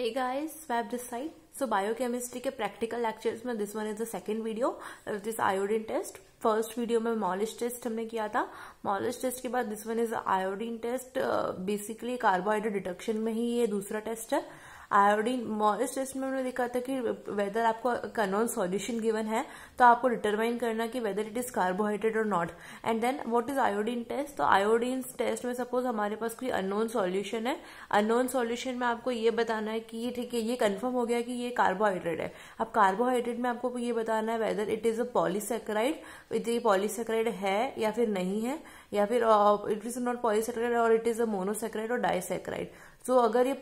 Hey guys, Swab this side. So biochemistry के practical lectures में this one is the second video of this iodine test. First video में Molisch test हमने किया था. Molisch test के बाद this one is iodine test. Basically carbohydrate deduction में ही ये दूसरा टेस्ट है. आयोडीन मॉलिश टेस्ट में हमने देखा था कि वेदर आपको अननोन सॉल्यूशन गिवन है तो आपको डिटरमाइन करना कि वेदर इट इज कार्बोहाइड्रेट और not. And then what is iodine test. तो आयोडीन टेस्ट में सपोज हमारे पास कोई अननोन सॉल्यूशन है. अननोन सॉल्यूशन में आपको ये बताना है कि ये ठीक है, ये कंफर्म हो गया कि ये कार्बोहाइड्रेट है. अब कार्बोहाइड्रेट में आपको ये बताना है weather it is a polysaccharide. ये पॉलीसेकेराइड है या फिर नहीं है, या फिर इट इज नॉट पॉलीसेकेराइड और इट इज अ मोनोसेकेराइड और डाइसेकेराइड. सो अगर ये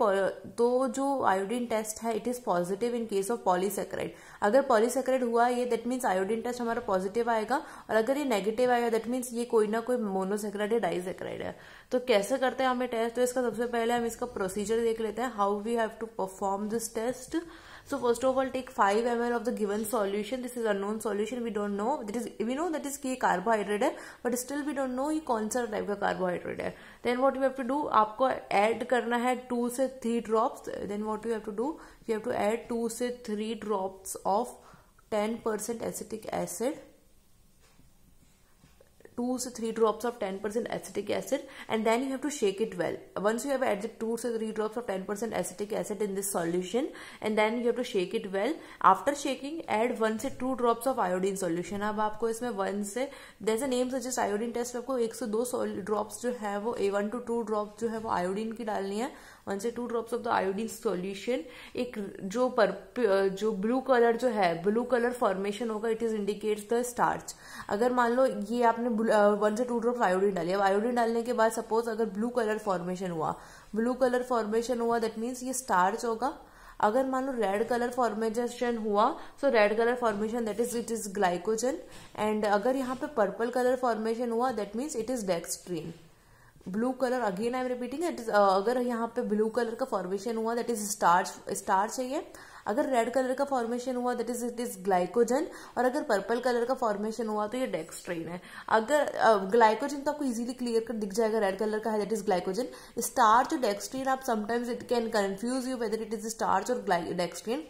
तो जो आयोडीन टेस्ट है it is positive in case of polysaccharide. अगर पॉलीसेकेराइड हुआ ये दैट मीन्स आयोडीन टेस्ट हमारा पॉजिटिव आएगा. और अगर ये नेगेटिव आएगा दैट मीन्स ये कोई ना कोई मोनोसेकेराइड या डाइसेकेराइड है. तो कैसे करते हैं हमें टेस्ट. तो इसका सबसे पहले हम इसका प्रोसीजर देख लेते हैं, how we have to perform this test. So first of all, take 5 ml of the given solution. This is unknown solution. We don't know. We know that is कि carbohydrate है, but still we don't know ये कौन सा type का carbohydrate है. Then what you have to do, आपको add करना है 2 से 3 drops. Then what you have to do, you have to add 2 से 3 drops of 10% acetic acid. 2 से 3 drops of 10% acetic acid, and then you have to shake it well. Once you have added 2 से 3 drops of 10% acetic acid in this solution, and then you have to shake it well. After shaking, add 1 से 2 drops of iodine solution. अब आपको इसमें 1 से, there's a name suggest iodine test, आपको 1 से 2 drops जो है वो 1 to 2 drops जो है वो iodine की डालनी है. 1 से 2 drops of the iodine solution. एक जो ब्लू कलर जो है, ब्लू कलर फॉर्मेशन होगा, it is indicates the starch. अगर मान लो ये आपने 1 से 2 ड्रॉप्स आयोडीन डाली. अब आयोडीन डालने के बाद सपोज अगर ब्लू कलर फॉर्मेशन हुआ दैट मीन्स ये स्टार्च होगा. अगर मान लो रेड कलर फॉर्मेशन हुआ, so red colour formation that is it is glycogen. And अगर यहाँ पे पर्पल कलर फॉर्मेशन हुआ that means it is dextrin. Blue colour, again I am repeating it is, अगर यहाँ पे ब्लू कलर का formation हुआ दैट इज स्टार्च है ये. अगर रेड कलर का फॉर्मेशन हुआ that is it is glycogen. और अगर पर्पल कलर का फॉर्मेशन हुआ तो ये डेक्सट्रीन है. अगर ग्लाइकोजन तो आपको इजीली क्लियर कर दिख जाएगा, रेड कलर का है दैट इज ग्लाइकोजन. स्टार्च और डेक्सट्रीन आप sometimes it can confuse you whether it is starch और डेक्सट्रीन.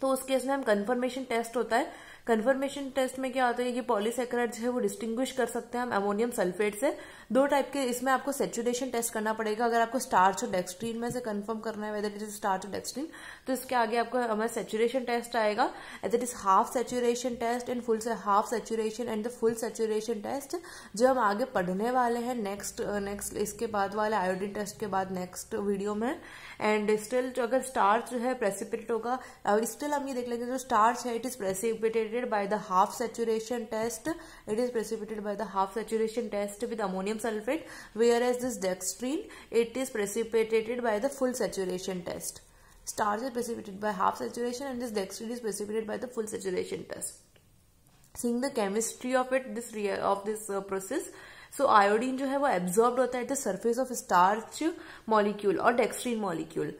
तो उस केस में हम कंफर्मेशन टेस्ट होता है. कंफर्मेशन टेस्ट में क्या होता है, ये पॉलीसेकेराइड है वो डिस्टिंग्विश कर सकते हैं हम अमोनियम सल्फेट से. 2 टाइप के इसमें आपको सेचुरेशन टेस्ट करना पड़ेगा. अगर आपको स्टार्च और डेक्सट्रीन में से कंफर्म करना है वेदर इट इज स्टार्च और डेक्सट्रीन, तो इसके आगे आपको हमारा सेचुरेशन टेस्ट आएगा. That is half saturation test and full half saturation and the full saturation test जो हम आगे पढ़ने वाले हैं नेक्स्ट इसके बाद वाले आयोडीन टेस्ट के बाद नेक्स्ट वीडियो में. एंड स्टिल अगर स्टार्च जो है प्रेसिपिटेट होगा, स्टिल हम ये देख लेंगे जो स्टार्च है it is precipitated by the half saturation test. It is precipitated by the half saturation test with ammonium sulfate, whereas this dextrine it is precipitated by the full saturation test. Starch is precipitated by half saturation and this dextrine is precipitated by the full saturation test. Seeing the chemistry of it, this process. So iodine जो है वो absorb होता है at the surface of starch molecule और डेक्सट्रीन molecule.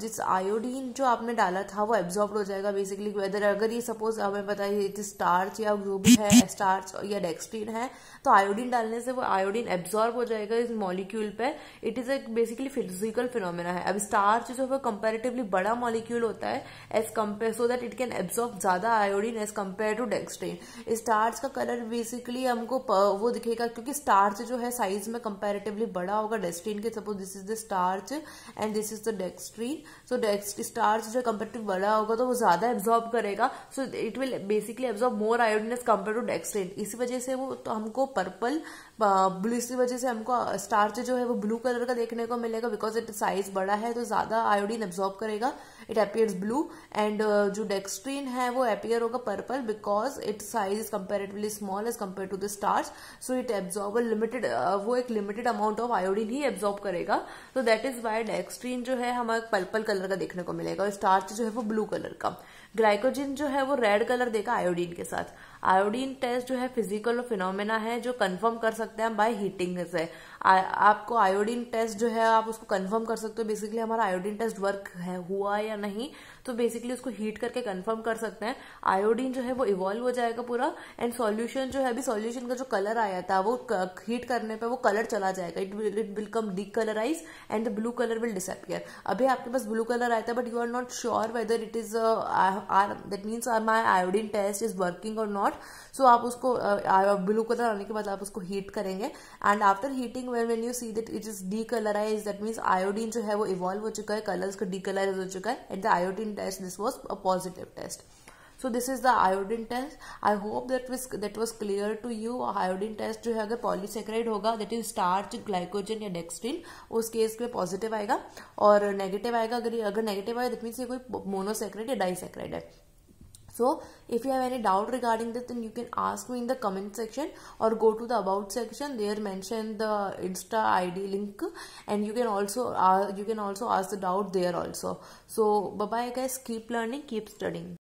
जिस iodine जो आपने डाला था वो एब्जॉर्ब हो जाएगा बेसिकली. वेदर अगर ये सपोज हमें पता है स्टार्च या जो भी है स्टार्च या डेक्सट्रीन है, तो आयोडीन डालने से वो आयोडीन एब्जॉर्ब हो जाएगा इस मॉलिक्यूल पे. इट इज एक बेसिकली फिजिकल फिनोमेना है. अब स्टार्च जो है कंपेरेटिवली बड़ा मॉलिक्यूल होता है as compare, so that it can absorb ज्यादा iodine as compare to dextrin. Starch का कलर बेसिकली हमको वो दिखेगा क्योंकि स्टार्च जो है साइज में कंपैरेटिवली बड़ा होगा डेक्सट्रीन के. Suppose this is the starch and this is the dextrin. So starch जो कंपैरेटिवली बड़ा होगा तो वो ज्यादा एब्जॉर्ब करेगा. So it will basically absorb more iodine as compare to dextrin. इसी वजह से वो तो हमको पर्पल ब्लू, इसी वजह से हमको स्टार्च जो है वो ब्लू कलर का देखने को मिलेगा बिकॉज इट साइज बड़ा है तो ज्यादा आयोडीन एब्जॉर्ब करेगा. It appears blue. एंड जो डेक्सट्रीन है वो अपीयर होगा purple because it size is comparatively small as compare to the starch. So it absorb limited, वो एक लिमिटेड अमाउंट ऑफ आयोडीन ही एब्जॉर्ब करेगा. तो दैट इज वाई डेक्सट्रीन जो है हमें पर्पल कलर का देखने को मिलेगा और स्टार्च जो है वो ब्लू कलर का. ग्लाइकोजन जो है वो रेड कलर देगा आयोडीन के साथ. आयोडीन टेस्ट जो है फिजिकल फिनोमेना है जो कंफर्म कर सकते हैं बाय हीटिंग से. आपको आयोडीन टेस्ट जो है आप उसको कंफर्म कर सकते हो बेसिकली हमारा आयोडीन टेस्ट वर्क है हुआ या नहीं, तो बेसिकली उसको हीट करके कंफर्म कर सकते हैं। आयोडीन जो है वो इवॉल्व हो जाएगा पूरा, एंड सॉल्यूशन जो है अभी सॉल्यूशन का जो कलर आया था वो हीट करने पे वो कलर चला जाएगा, it will come decolourise and the blue colour will disappear. अभी आपके पास ब्लू कलर आया था but you are not sure whether it is that means my iodine test is working और नॉट, सो आप उसको ब्लू कलर आने के बाद आप उसको हीट करेंगे, and after heating when you see that it is decolourise, that means iodine जो है वो इवॉल्व हो चुका है, कलर का डीकलराइज हो चुका है, and the iodine test, this was a positive test. So this is the iodine test. I hope that was clear to you. iodine test जो है अगर पॉलीसेक्राइड होगा दैट इज स्टार्च, ग्लाइकोजन या dextrin, उस case में positive आएगा, और negative आएगा अगर नेगेटिव आएगा दैट मीन्स ये कोई मोनोसेक्राइड या डाइसेक्राइड है. So if you have any doubt regarding this, then you can ask me in the comment section or go to the about section. There mention the Insta ID link, and you can also ask the doubt there also. So bye bye guys. Keep learning, keep studying.